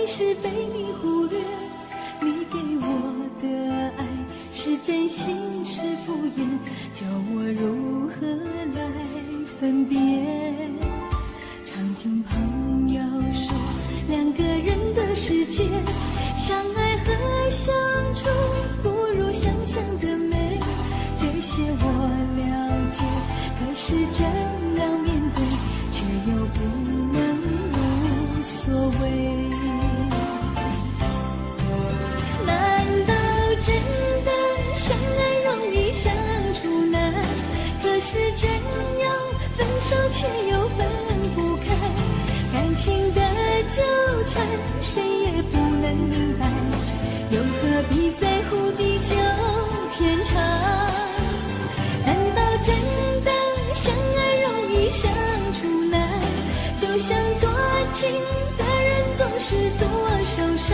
还是被你忽略？你给我的爱是真心是敷衍，叫我如何来分辨？常听朋友说，两个人的世界，相爱和相处不如想象的美。这些我了解，可是真要面对，却又不能无所谓。难道真的相爱容易相处难？可是真要分手却又分不开，感情的纠缠谁也不能明白，又何必在乎地久天长？难道真的相爱容易相处难？就像多情的人总是多受伤，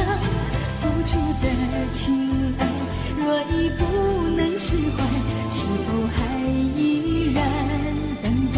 付出的情爱若已不能释怀，是否还依然等待？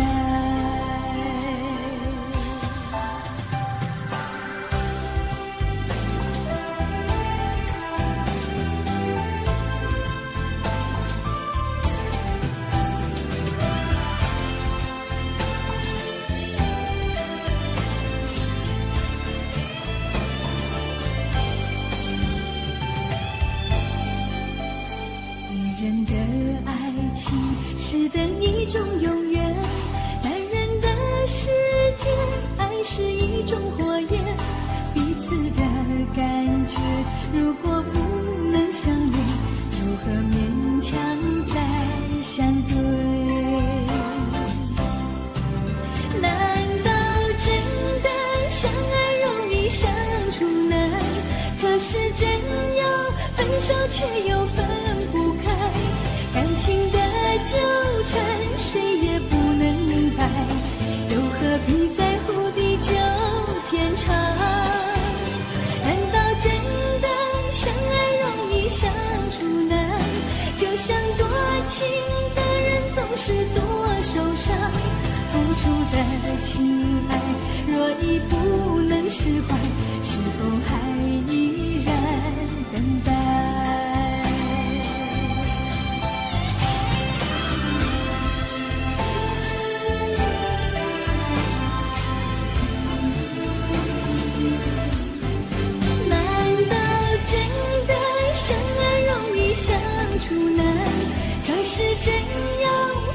女人的爱情是等一种永远，男人的世界爱是一种火焰，彼此的感觉如果不能相恋，如何勉强再相对？难道真的相爱容易相处难？可是真要分手却又分不开，感情的纠缠谁也不能明白，又何必在乎地久天长？难道真的相爱容易相处难？就像多情的人总是多受伤，付出的情爱若已不能释怀，是否还依然等待？处难，可是真要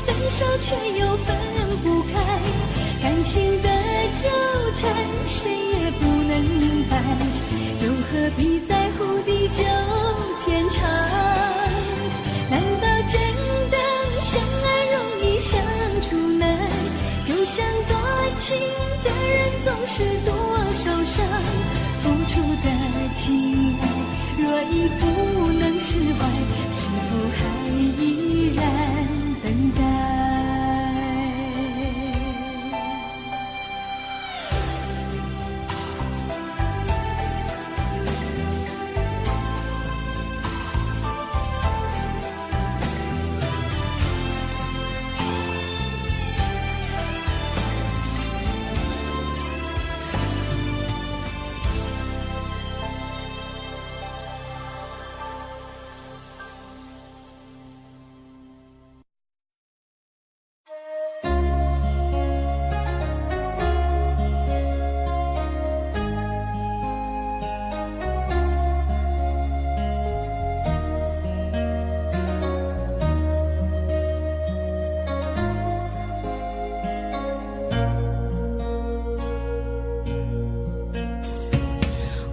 分手却又分不开，感情的纠缠谁也不能明白，又何必在乎地久天长？难道真的相爱容易相处难？就像多情的人总是多受伤，付出的情爱若已不能释怀，是否还依然等待？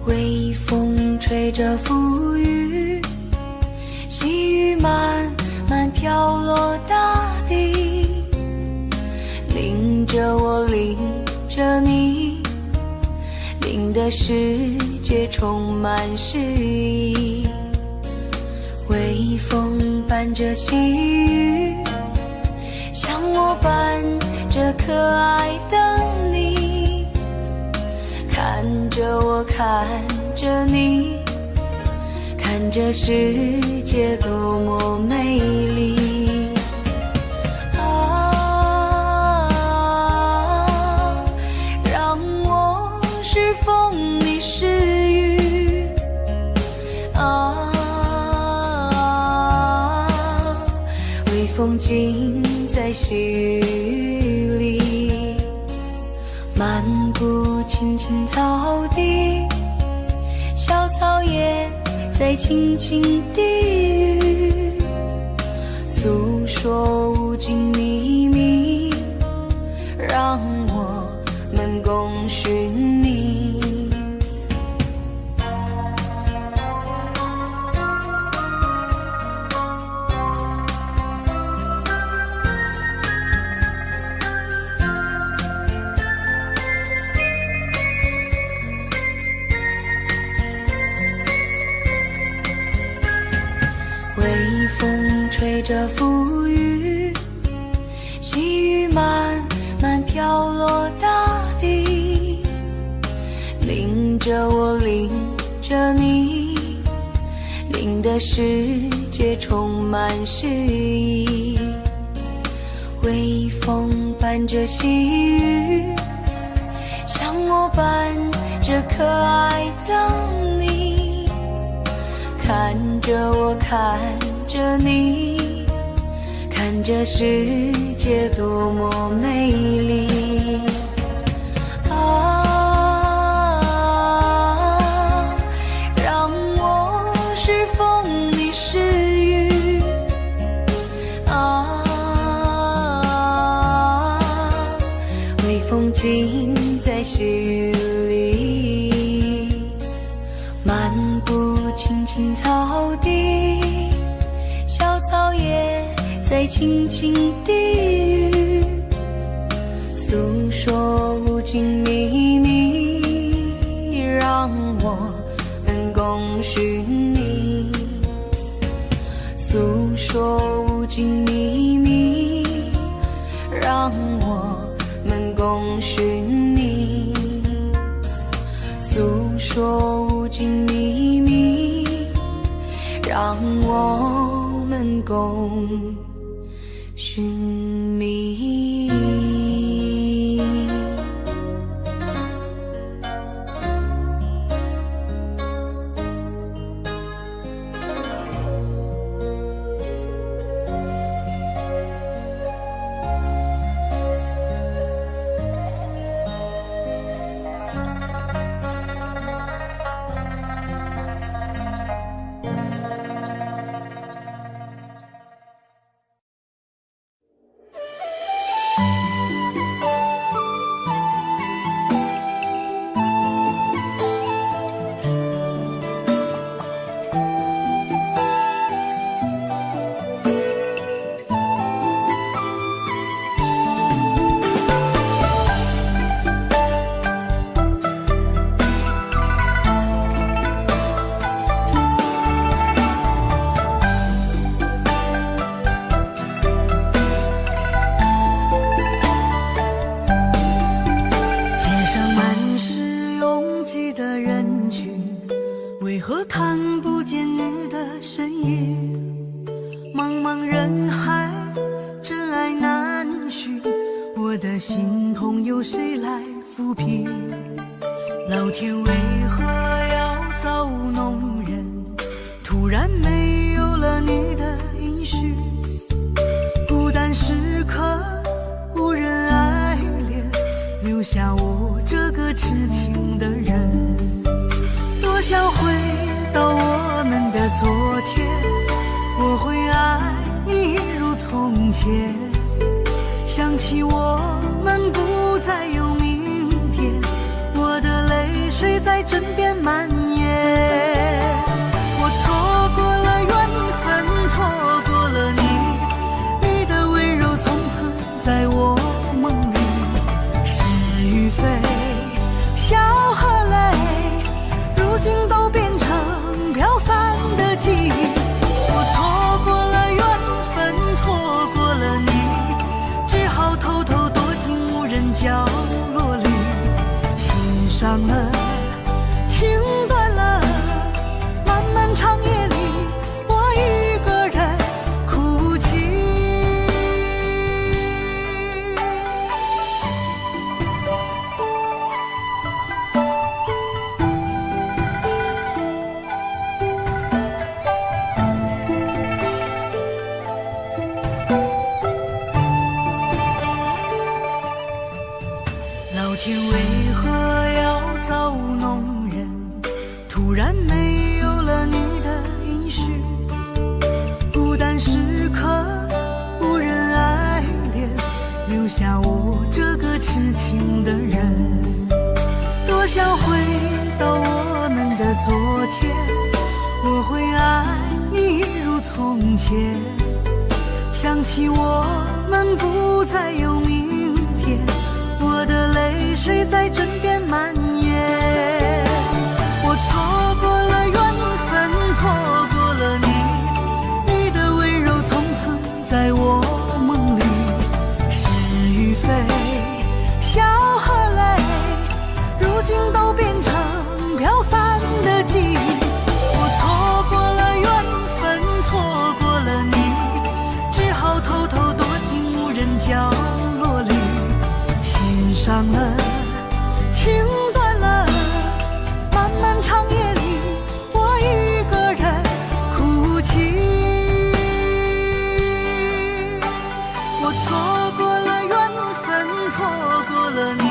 微风吹着浮雨，细雨慢慢飘落大地，淋着我，淋着你，淋的世界充满诗意。微风伴着细雨，像我伴着可爱的你，看着我，看着你，看着世界多么美丽。让我是风，你是雨，风景在细雨里，漫步青青草地，小草也在轻轻低语，诉说无尽秘密，让我们共寻觅。微风吹着馥郁，细雨慢慢飘落大地，淋着我，淋着你，淋的世界充满诗意。微风伴着细雨，像我伴着可爱的你，看着我，看着你，看着世界多么美丽啊！让我是风，你是雨啊！微风景在细雨里，漫步青青草地，小草也在轻轻低语，诉说无尽秘密，让我们共寻觅。诉说无尽秘密，让我们共寻觅。诉说无尽秘密，让我们共寻觅。心痛由谁来抚平？老天为何要造物弄人？突然没有了你的音讯，孤单时刻无人爱怜，留下我这个痴情的人。多想回到我们的昨天，我会爱你如从前。想起我们不再有明天，我的泪水在枕边蔓延。我错过了缘分，错过了你，你的温柔从此在我梦里。是与非，笑和泪，如今都变成飘散的记忆。我错过了缘分，错过了你，偷偷躲进无人角落里，心伤了，情断了，天，想起我们不再有明天，我的泪水在枕边蔓延。我错过了缘分，错过了你，你的温柔从此在我梦里。是与非，笑和泪，如今都变成飘散的记忆。我错过了缘分，错过了你，只好偷偷躲进无人角落里，心伤了，情断了，漫漫长夜里，我一个人哭泣。我错过了缘分，错过了你，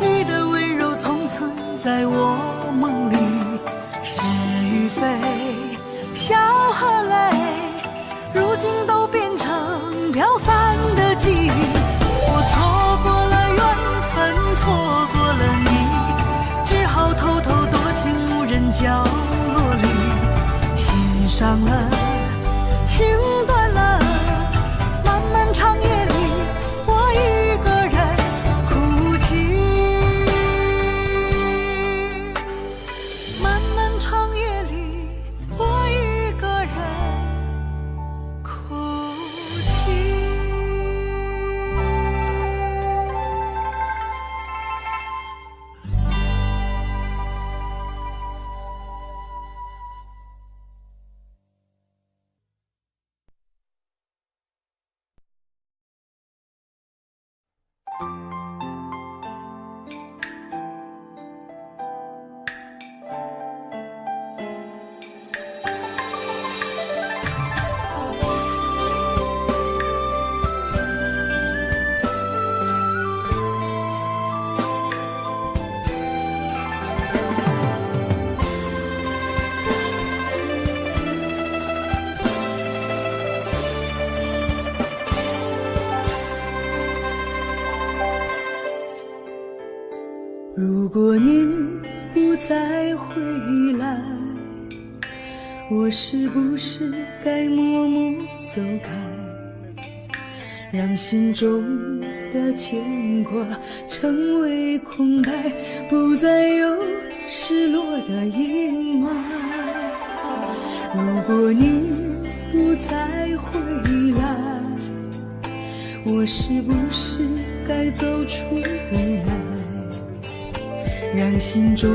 你的温柔从此在我梦里。是与非，笑和泪，如今都变成飘散的记忆。我错过了缘分，错过了你，只好偷偷躲进无人角落里，心伤了，情断了，漫漫长夜里，我一个人哭泣。漫漫长夜里，我一个人哭泣。如果你不再回来，我是不是该默默走开，让心中的牵挂成为空白，不再有失落的阴霾。如果你不再回来，我是不是该走出无奈，让心中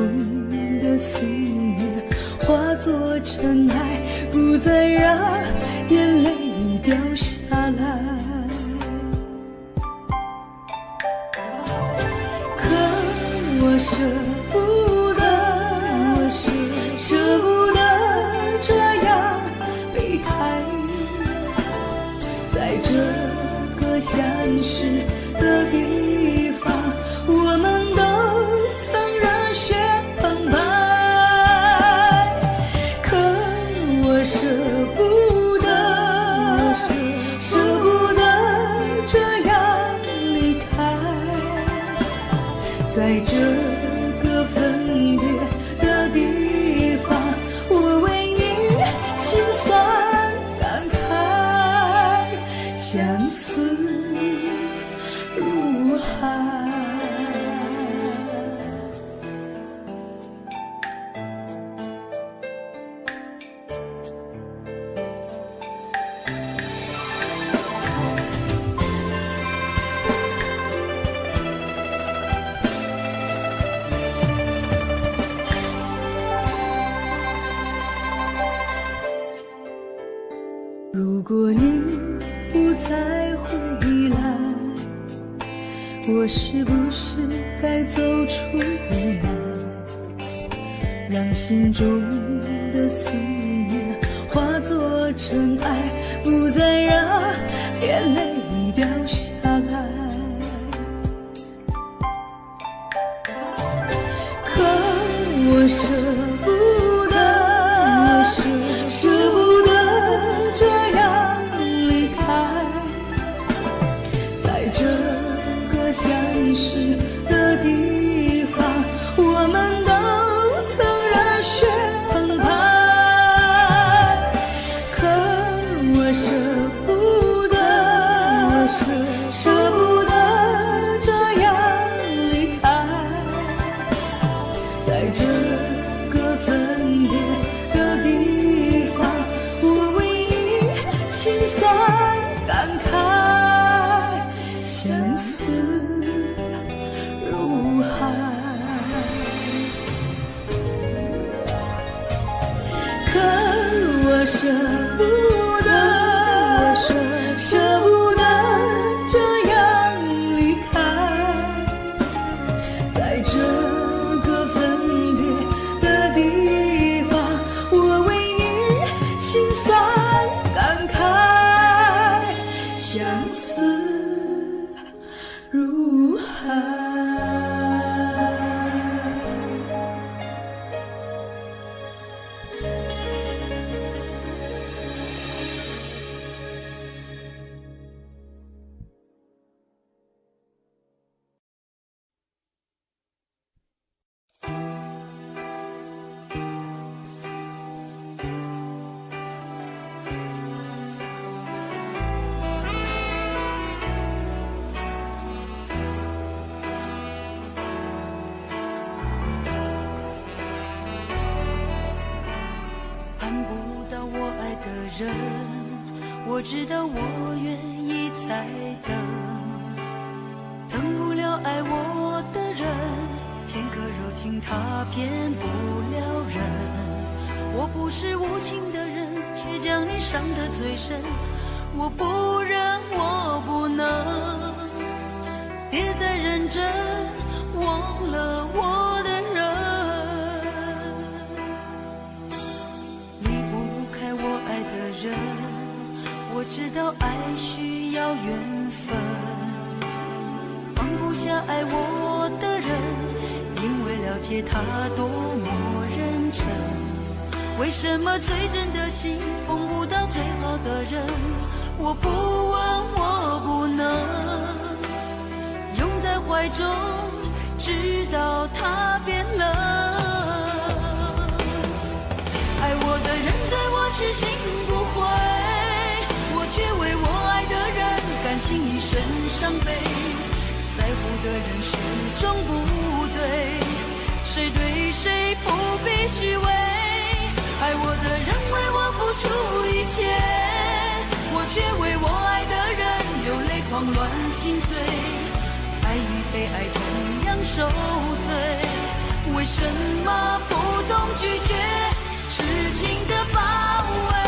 的思念化作尘埃，不再让眼泪掉下来。可我舍不得，舍不得这样离开，在这个相识的地方，我们都曾热血澎湃。可我舍不得，舍不得这样离开，在这个分别的地方，我为你心酸感慨，相思如海。如果你不再回来，我是不是该走出无奈，让心中的思念化作尘埃，不再让眼泪掉下来。可我舍不得，舍不得这样离开，在这个相识的地方，我们都曾热血澎湃。可舍不得，舍不得这样离开，在这个分别的地方，我为你心酸感慨，相思如海。可我舍不得，舍不得这样离开，在这个分别的地方，我为你心酸感慨，相思如海。我知道我愿意再等，等不了爱我的人，片刻柔情他骗不了人。我不是无情的人，却将你伤得最深。我不忍，我不能，别再认真忘了我的人，离不开我爱的人。我知道爱需要缘分，放不下爱我的人，因为了解他多么认真。为什么最真的心碰不到最好的人？我不问，我不能拥在怀中，直到他变冷。爱我的人对我痴心不悔，却为我爱的人甘心一生伤悲，在乎的人始终不对，谁对谁不必虚伪。爱我的人为我付出一切，我却为我爱的人流泪狂乱心碎，爱与被爱同样受罪，为什么不懂拒绝痴情的包围？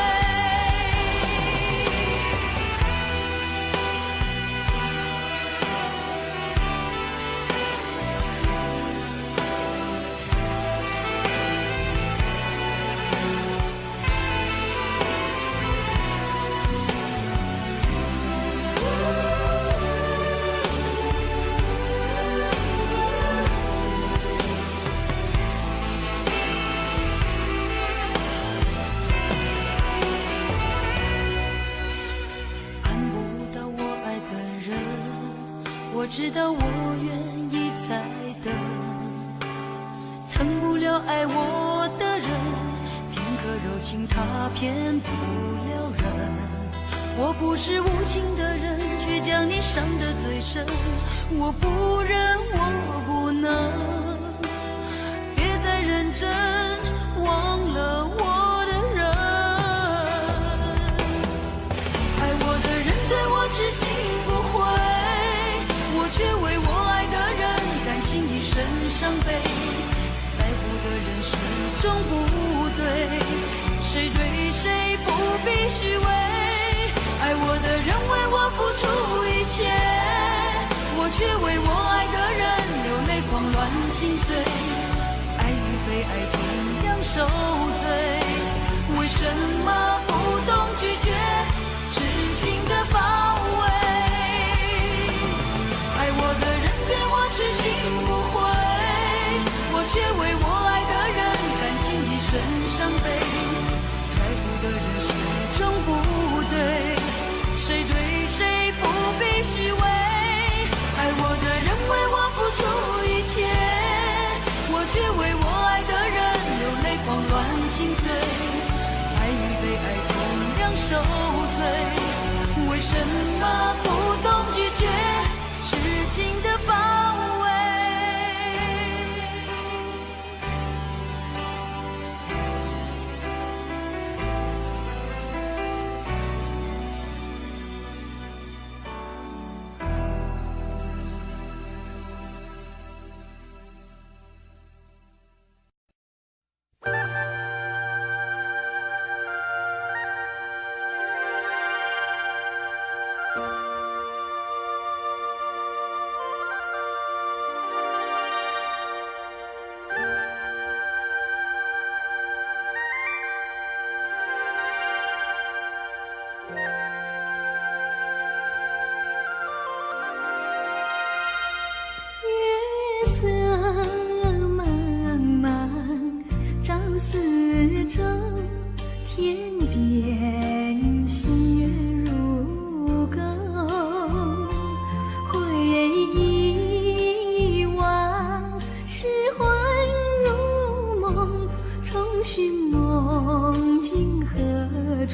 我知道我愿意再等，疼不了爱我的人，片刻柔情他骗不了人。我不是无情的人，却将你伤得最深。我不忍，我不能，别再认真忘了我的人。爱我的人对我痴心不悔，我却为我爱的人甘心一生伤悲，在乎的人始终不对，谁对谁不必虚伪。爱我的人为我付出一切，我却为我爱的人流泪狂乱心碎，爱与被爱同样受罪，为什么不懂拒绝痴情的包围？爱我的人对我痴心不悔，我却为我爱的人甘心一生伤悲，在乎的人始终不对，谁对谁不必虚伪。爱我的人为我付出一切，我却为我爱的人流泪狂乱心碎，爱与被爱同样受罪，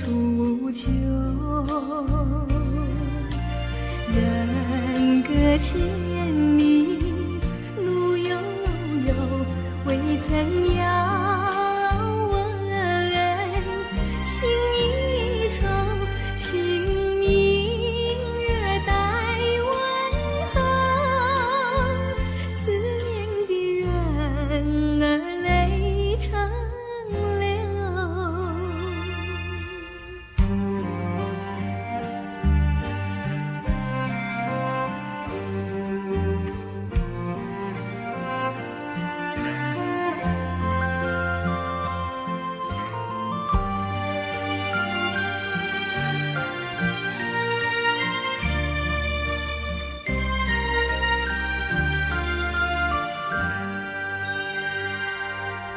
处求。人隔千里，路悠悠，未曾遥问。心一愁，清明月带问候。思念的人儿泪成流。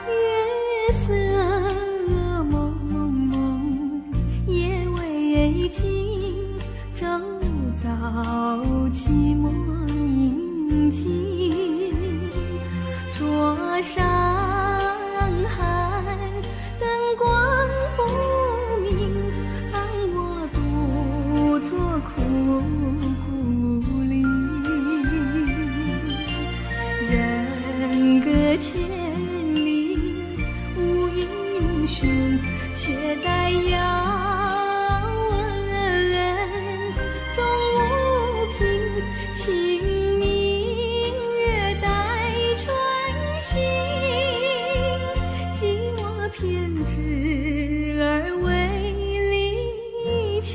月色蒙蒙，夜未尽，周遭寂寞宁静。桌上寒，灯光不明，让我独坐苦孤立。人隔千却在遥问，终无凭，清明月带春心，寂寞偏执而为离情。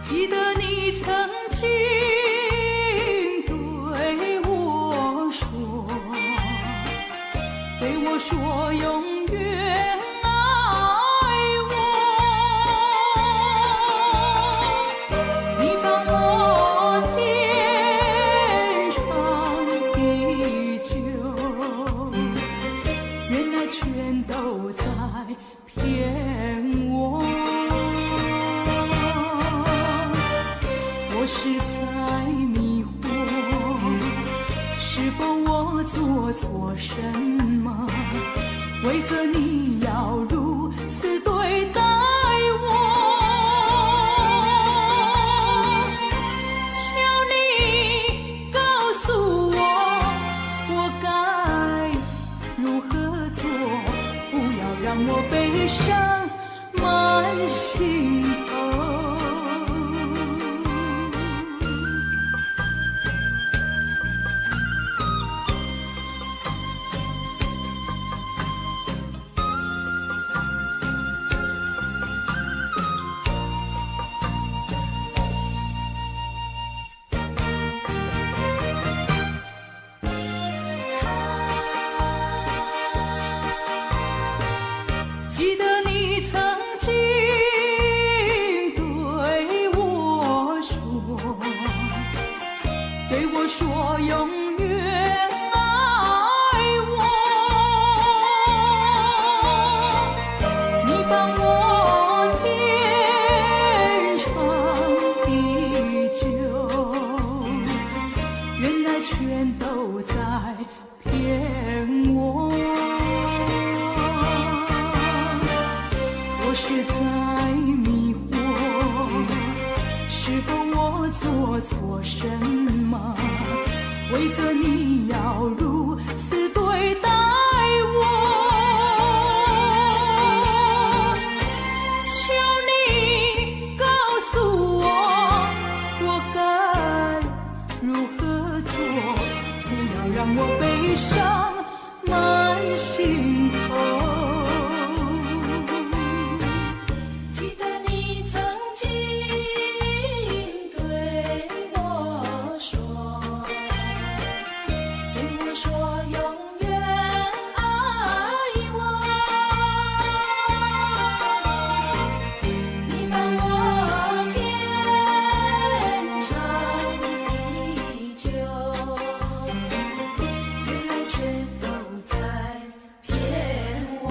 记得你曾经对我说永远爱我，你帮我天长地久，原来全都在骗我。我是在迷惑，是否我做错什么？为何你要如此对待我？求你告诉我，我该如何做？不要让我悲伤满心头。记得你曾经对我说永远爱我，你帮我天长地久，原来全都在骗我。心头。记得你曾经对我说，永远爱我。你把我天长地久，原来却都在骗我。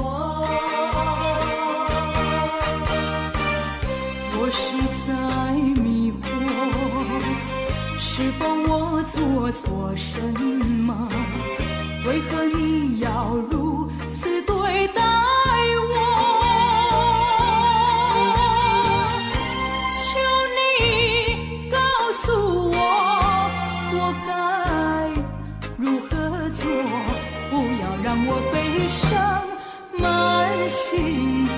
我是在迷惑，是否我做错什么？为何你要如此对待我？求你告诉我，我该如何做？不要让我悲伤满心头。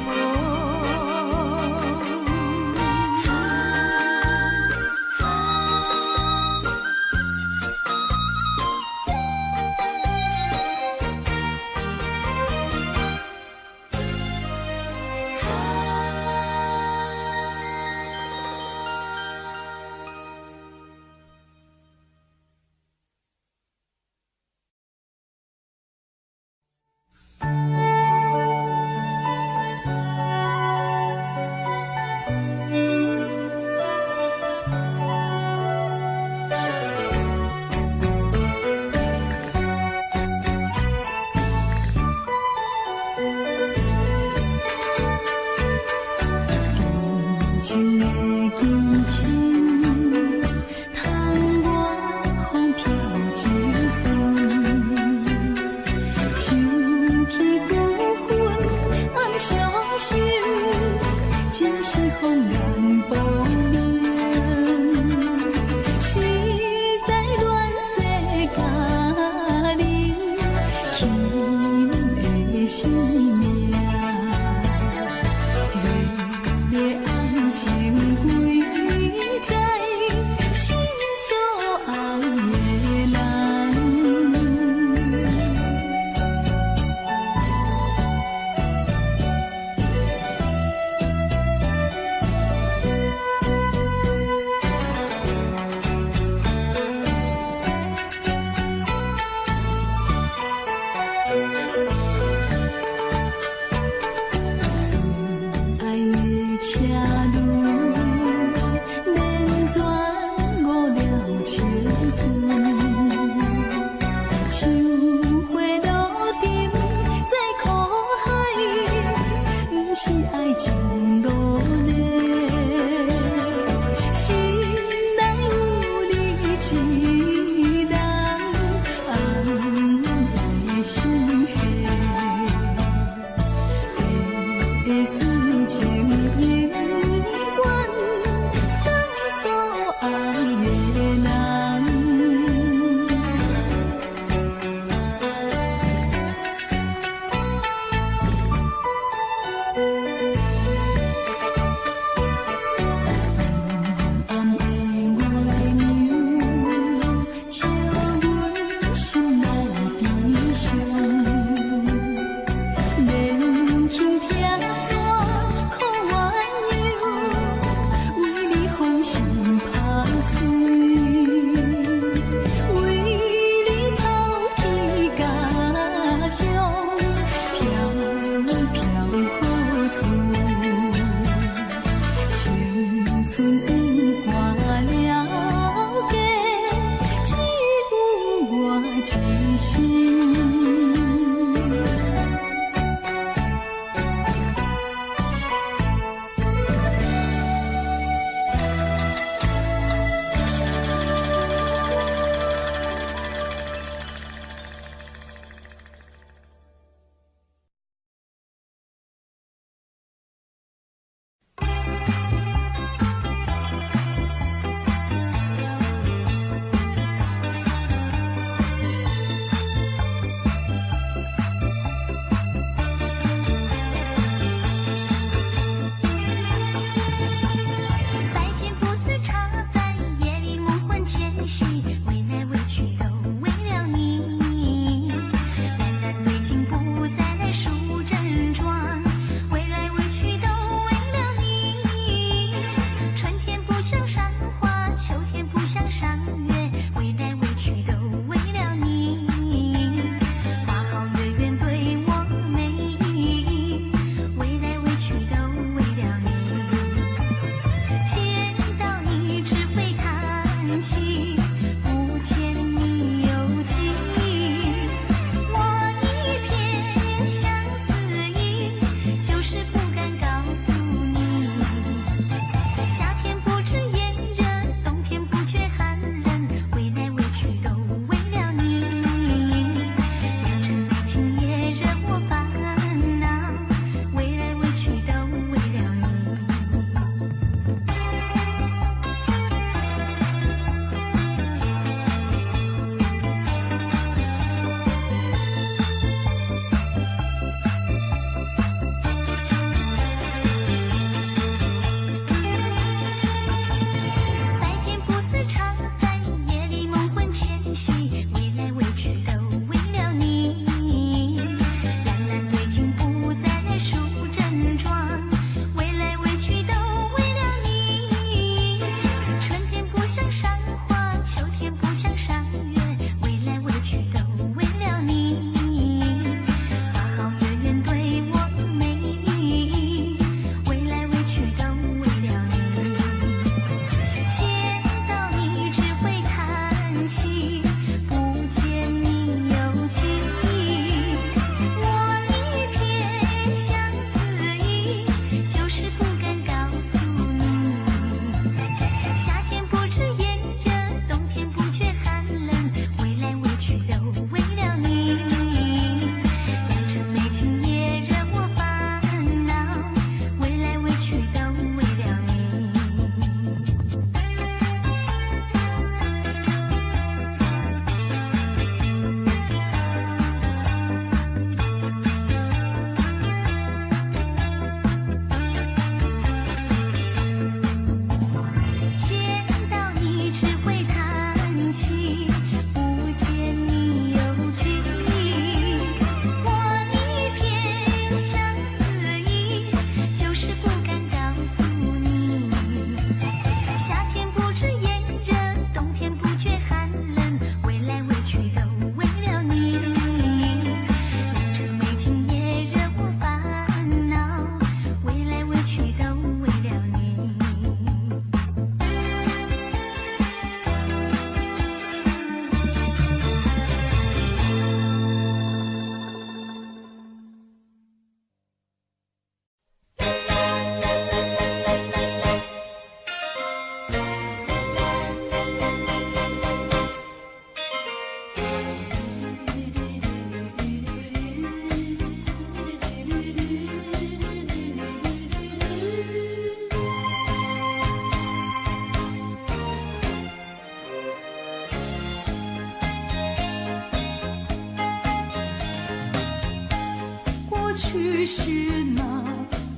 去是那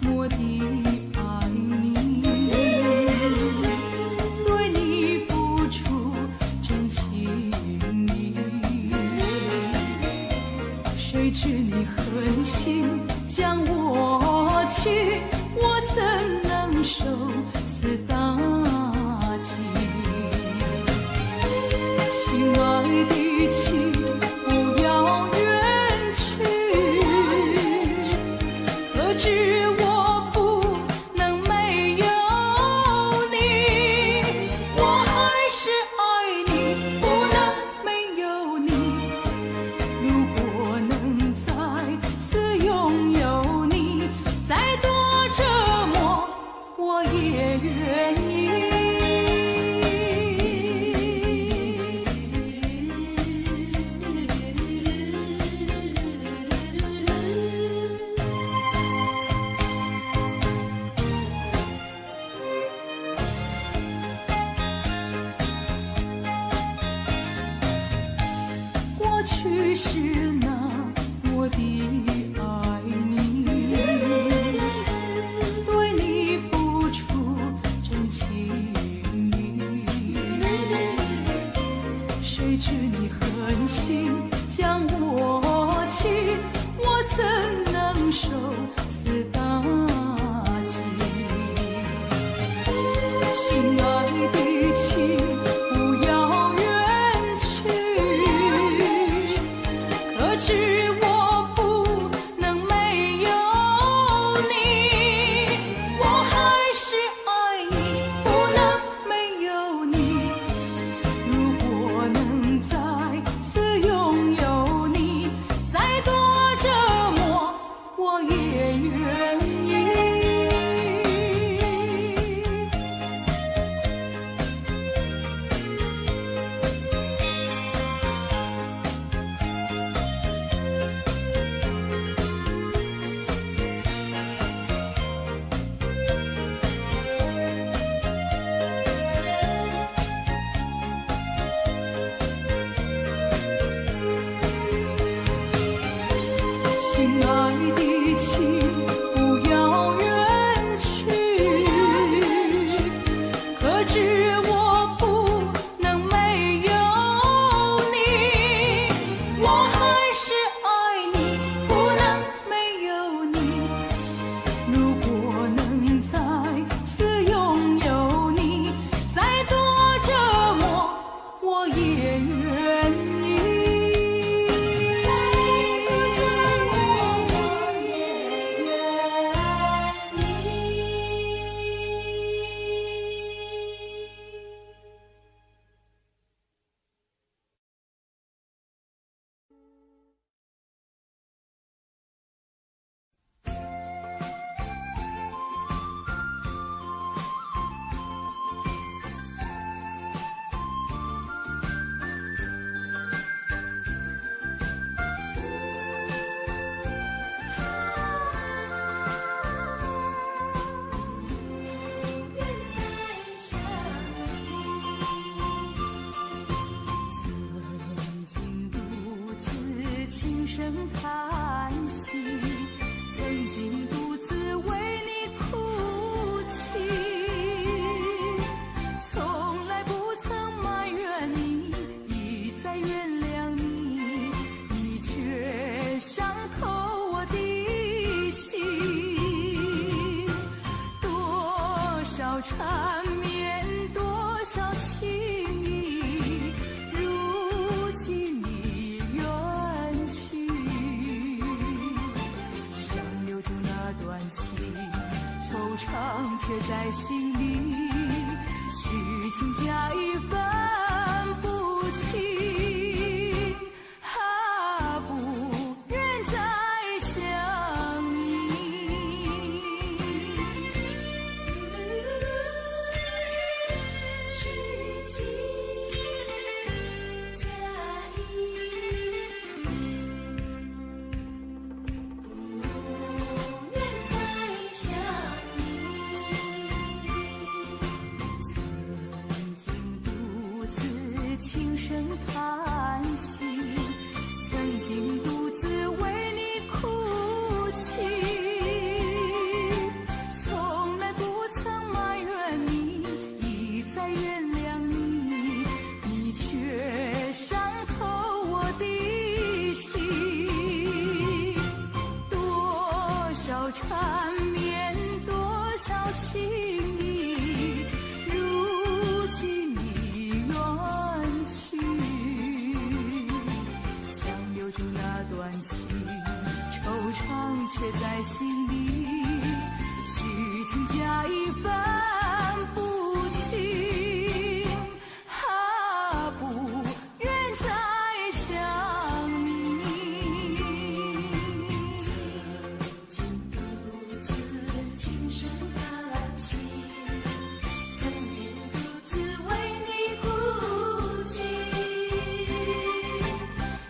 么的爱你，对你付出真情意，谁知你狠心将我弃，我怎能受此打击？心爱的情，不要远去，可知我不能没有你，我还是爱你，不能没有你。如果能再次拥有你，再多折磨我也愿意。过去是那么的爱你，对你付出真情意，谁知你狠心将我弃，我怎能受此打击？心爱的情，不要远去，可知我不能没有你，我还是爱你，不能没有你。如果能再次拥有你，再多折磨我也愿意。心爱的情，不要远去，可知我不能没有你，我还是爱你，不能没有你。如果能再次拥有你，再多折磨我也愿意。叹息，曾经独自为你哭泣，从来不曾埋怨你，一再原谅你，你却伤透我的心。多少缠绵，多少情意，如今你远去，想留住那段情，惆怅却在心里，虚情假意分不清，不愿再想你。虚情假意，不愿再想你。曾经独自轻声叹少缠绵，多少情意，如今已远去。想留住那段情，惆怅却在心里。虚情假意分不清，不愿再想你。曾经独自轻声叹息，曾经独自为你哭泣，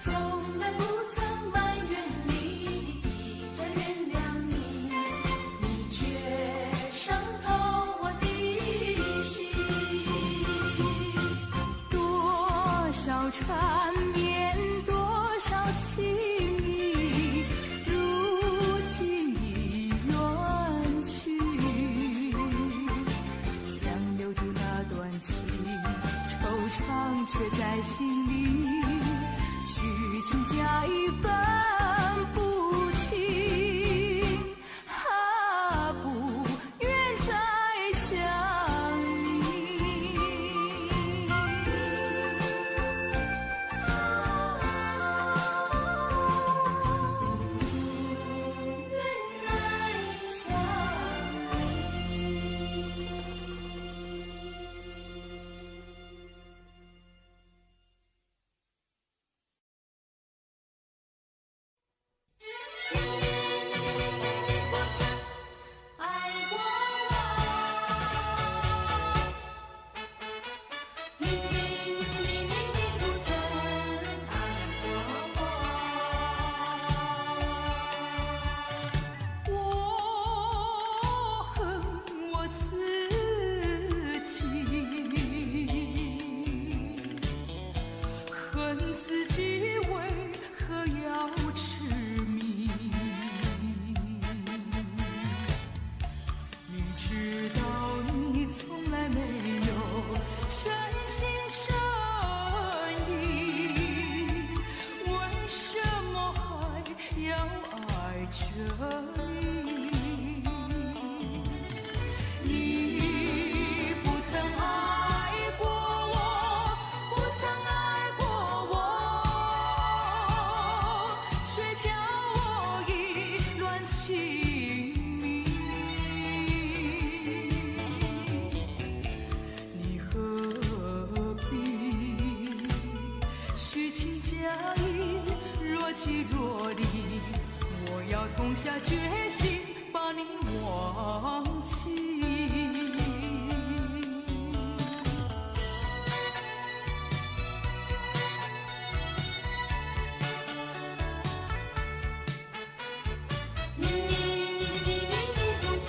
从来不曾埋怨你，再原谅你，你却伤透我的心。多少缠绵，多少情意，如今已远去。想留住那段情，惆怅却在心里。虚情假意分不清，不愿再想你。愿再想爱过你，你不曾爱过我。我恨我自己，恨自己为何要痴迷。明知道你从来没有真心真意，为什么还要爱着你？你不曾爱过我，不曾爱过我，却叫我意乱情迷。你何必虚情假意，若即若离？我要痛下决心把你忘记。你不曾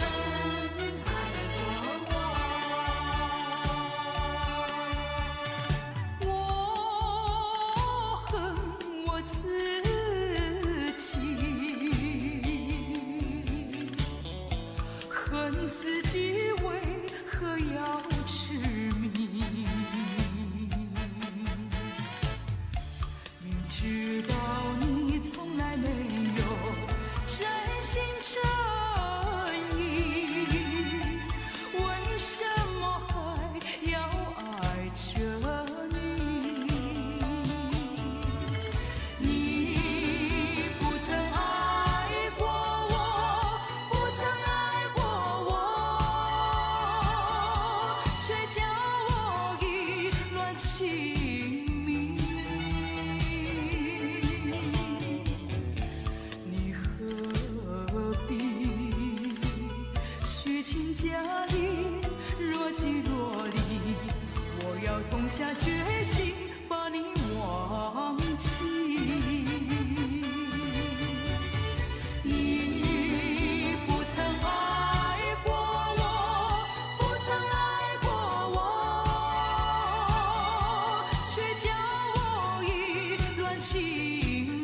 爱过我。我恨我自己，恨自己为何要痴迷。明知道你从来没有真心真意，为什么还要爱着你？你不曾爱过我，不曾爱过我，却叫我意乱情迷。你何必虚情假意，若即若离？我要痛下决心把你忘记。你不曾爱过我，不曾爱过我，却叫我意乱情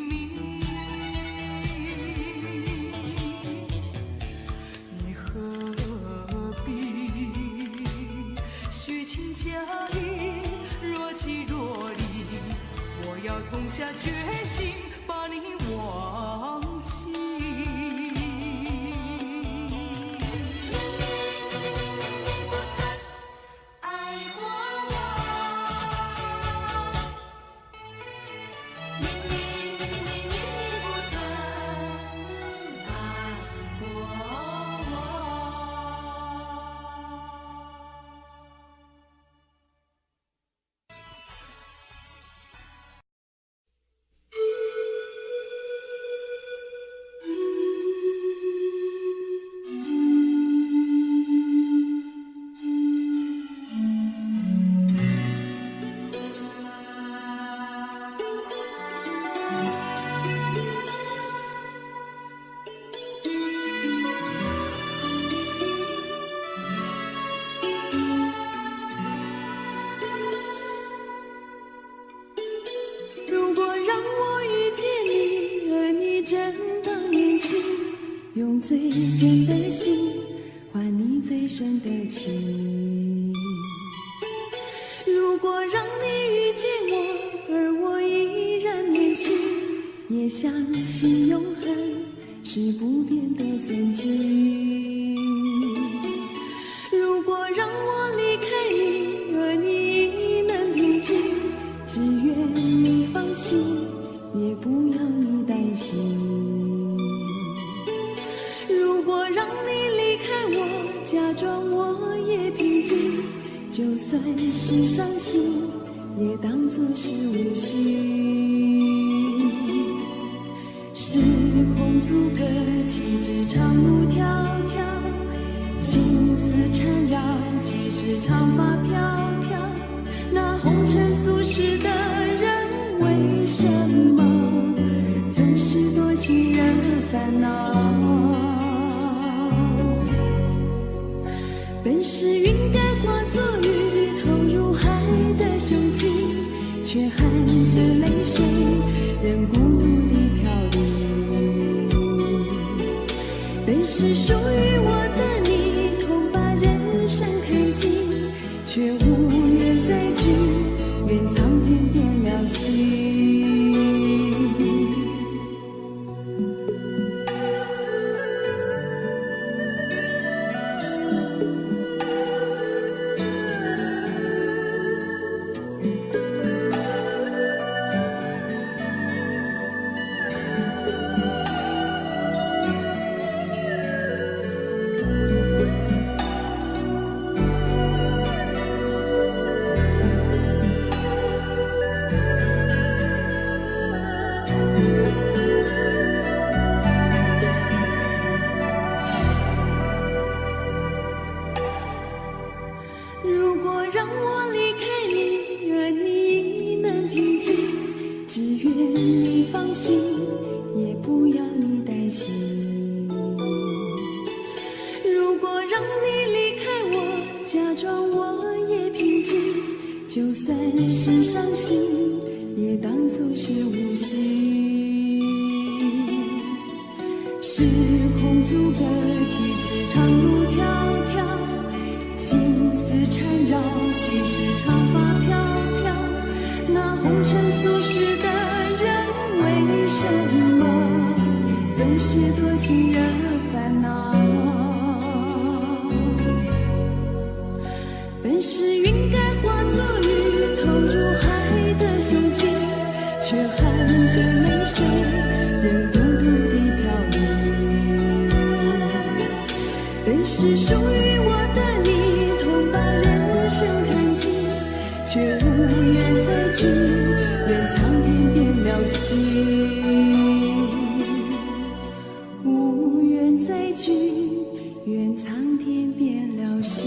迷。你何必虚情假意，若即若离？我要痛下决心把你忘记。用最真的心换你最深的情。如果让你遇见我，而我依然年轻，也相信永恒是不变的曾经。如果让我离开你，而你亦能平静，只愿你放心，也不要你担心。如果让你离开我，假装我也平静，就算是伤心，也当作是无心。时空阻隔，岂止长路迢迢，情丝缠绕，岂是长发飘飘。那红尘俗世的人，为什么总是多情人烦恼？本是云该化作雨，投入海的胸襟，却含着泪水，任孤独地飘零。本是属于我的你，痛把人生看尽，却无缘再聚，愿苍天变了心。如果让我离开你，而你亦能平静，只愿你放心，也不要你担心。如果让你离开我，假装我也平静，就算是伤心，也当作是无心。时空阻隔，岂止长路迢迢，情丝缠绕，岂是长发飘飘。那红尘俗世的人，为什么总是多情人烦恼？本是云该化作雨，投入海的胸襟，却含着泪水，任孤独地飘零。本是属于我的你，痛把人生看尽，却无缘再聚，愿苍天变了心。无缘再聚，愿苍天变了心。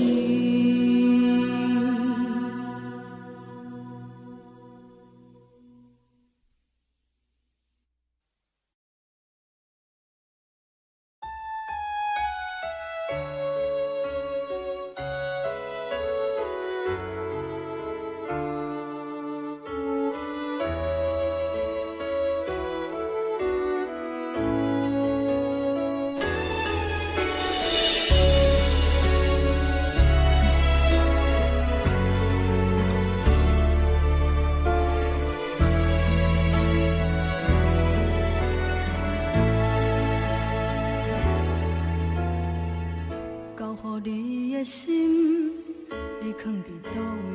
交予你的心，你藏伫倒位？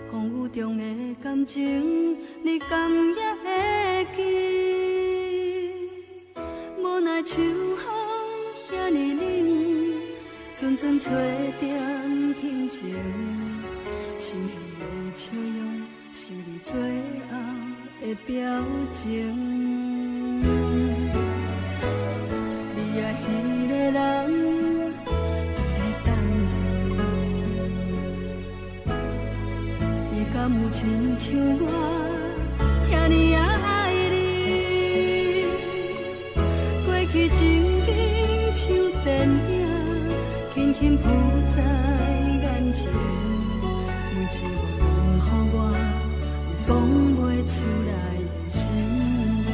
风雨中的感情，你敢也会记？无奈秋风遐尼冷，阵阵吹点轻情，心稀的笑容，是你最后的表情。彼个人会等你，伊敢有亲像我遐尼爱你？过去情景像电影，轻轻浮在眼前，每一个问候我，讲袂出来的心痛。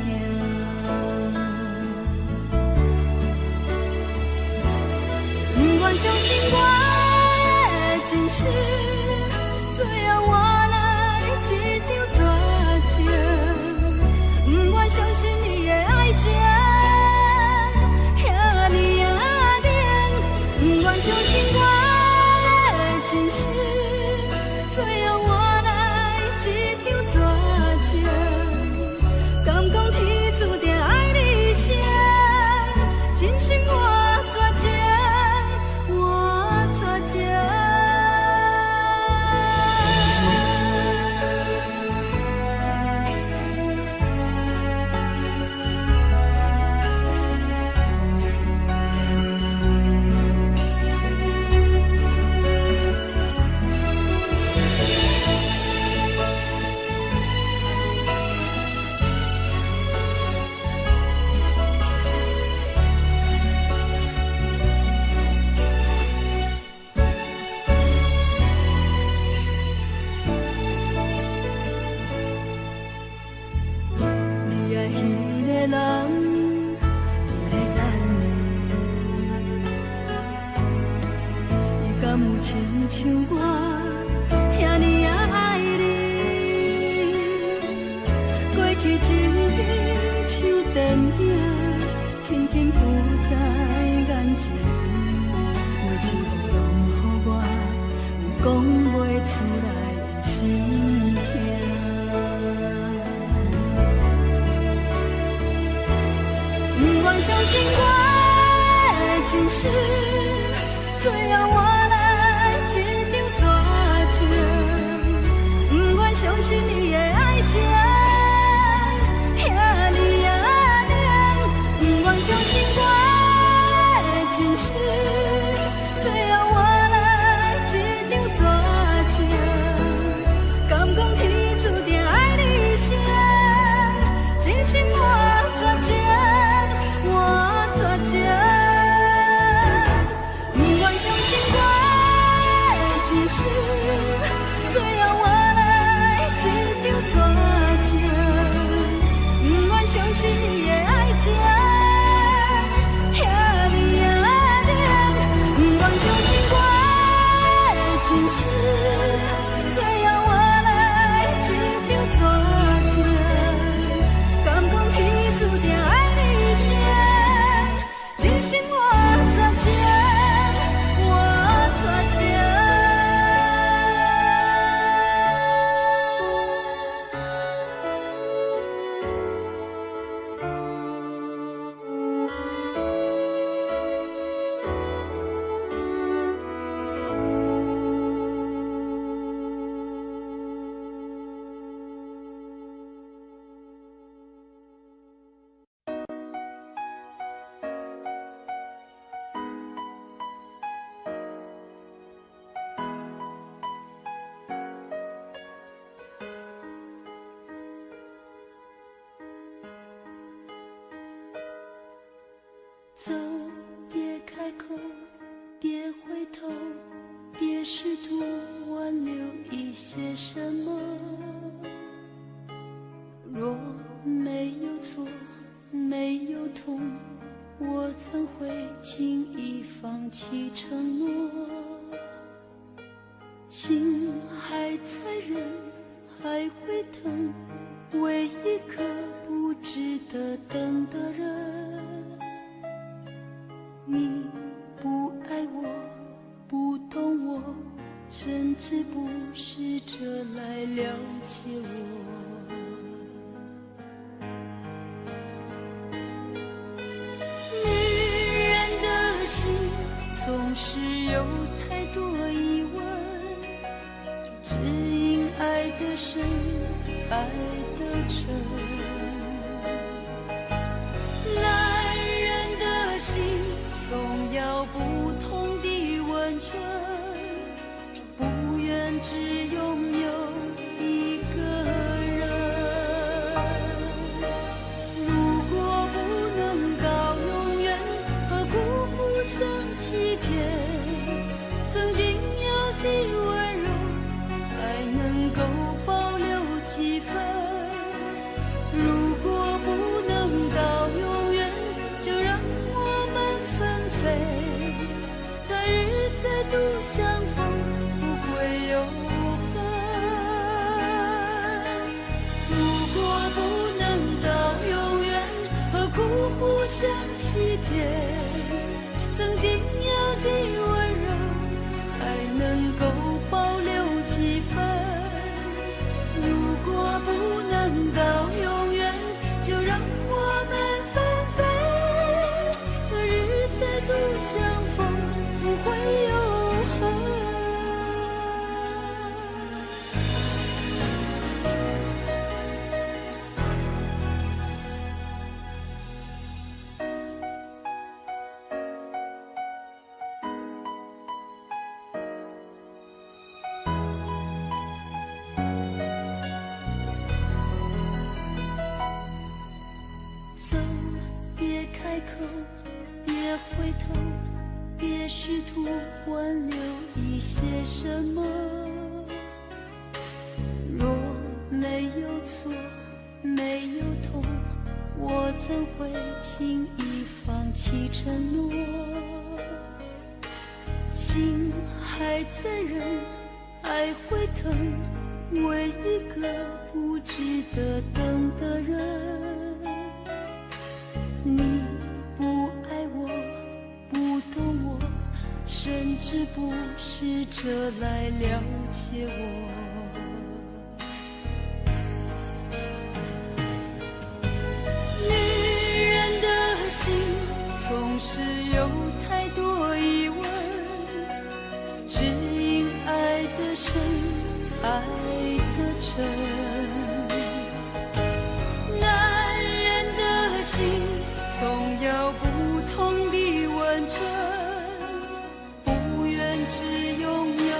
像我遐尼也爱你，过去情景像电影，轻轻浮在眼前，每一幕拢予我有讲袂出来的心痛。不愿相信我的前世，最后我来这场绝情。不愿相信你的爱情遐尼也冷，不愿相信我的前世，最后我来这场绝情。敢讲天注定爱你谁？真心我绝情。不愿相信我的前世，最后我来这场绝情。不愿相信你的爱情遐尼也冷，不愿相信我的前世，最后我来这场绝情。敢讲天注定爱你谁？真心我绝情，我绝情。走，别开口，别回头，别试图挽留一些什么。若没有错，没有痛，我怎会轻易放弃承诺？心还在忍，还会疼，为一颗不值得等的人。你不爱我，不懂我，甚至不试着来了解我。女人的心总是有太多疑问，只因爱得深，爱得沉。总要不同的温存，不愿只拥有一个人。如果不能到永远，何苦互相欺骗？曾经有的温柔，还能够保留几分？如果不能到永远，就让在日再度相逢，不会有恨。如果不能到永远，何苦互相欺骗？曾经有的温柔，还能够保留几分？如果不能到永远，就让我们纷飞。的日再度相逢，不会有恨。走，别开口，别回头，别试图挽留一些什么。若没有错，没有痛，我怎会轻易放弃承诺？心还在忍，爱会疼，为一个不值得等的人。你不爱我，不懂我，甚至不试着来了解我。女人的心总是有太多疑问，只因爱的深，爱的真。男人的心总要不同的温存，不愿只拥有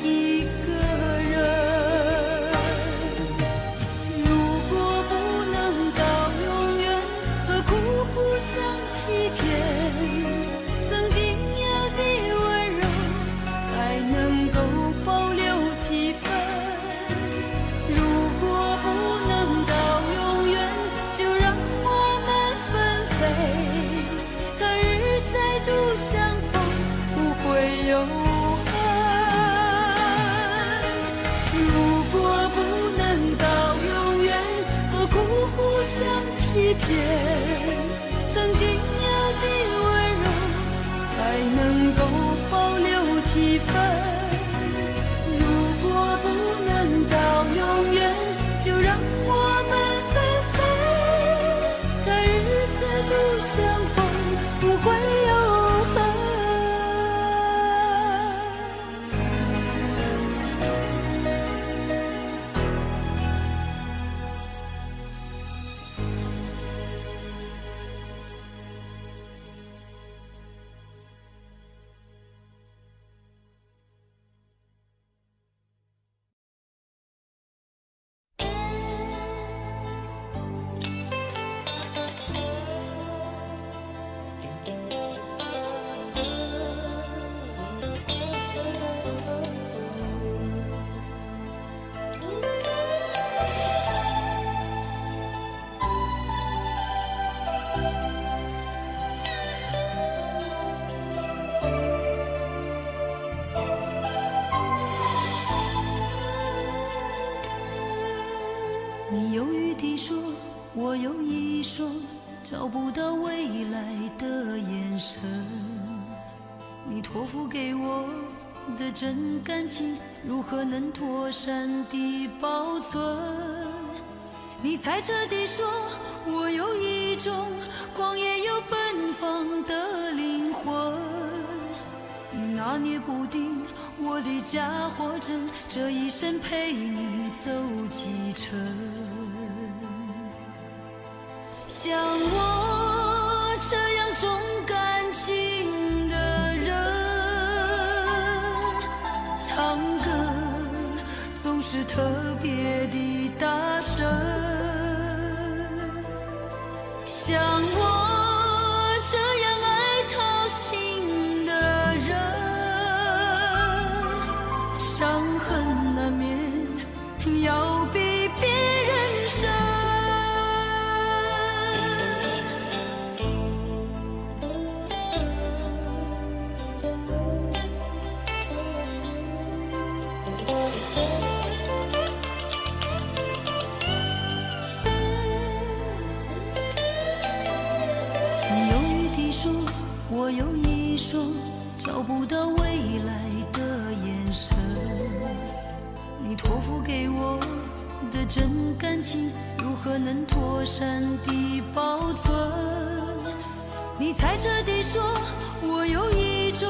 一个人。如果不能到永远，何苦互相欺骗？曾经有的温柔，还能够保留几分。如果不能到永远，就让我们纷飞。可日再度相逢，不会有恨。如果不能到永远，何苦互相欺骗？曾经有的温柔，还能够保留几分。如果不能到永远，就让我们纷飞。可日再度相逢，不会有恨。你犹豫地说，我有一双找不到未来的眼神。你托付给我的真感情，如何能妥善地保存？你猜测地说，我有一种狂野又奔放的灵魂。你拿捏不定我的假货真，这一生陪你走几程。像我这样重感情的人，唱歌总是特别的大声。像我这样爱掏心的人，伤痕难免要比别人深。你犹豫地说，我有一双找不到未来的眼神。你托付给我的真感情，如何能妥善地保存？你猜测地说，我有一种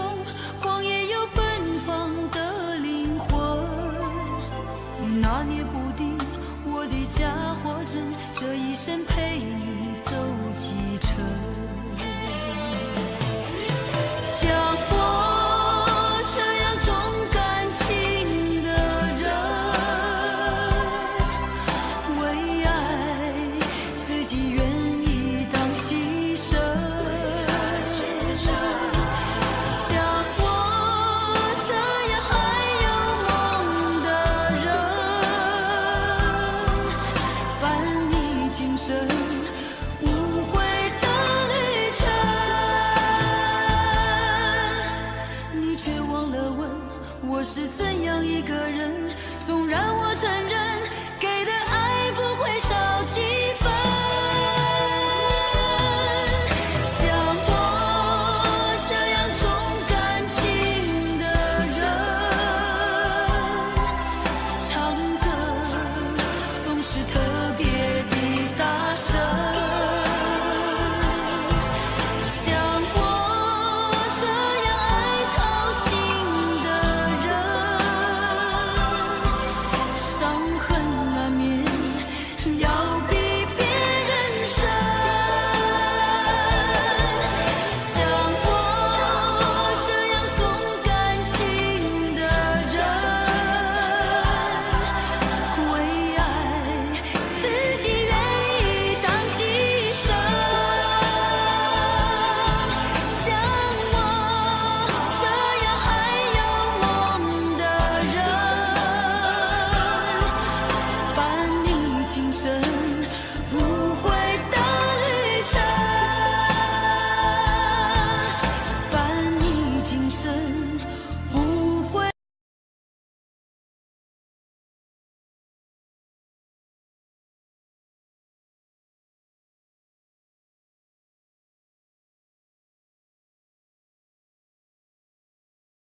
狂野又奔放的灵魂。你拿捏不定我的假货真，这一生陪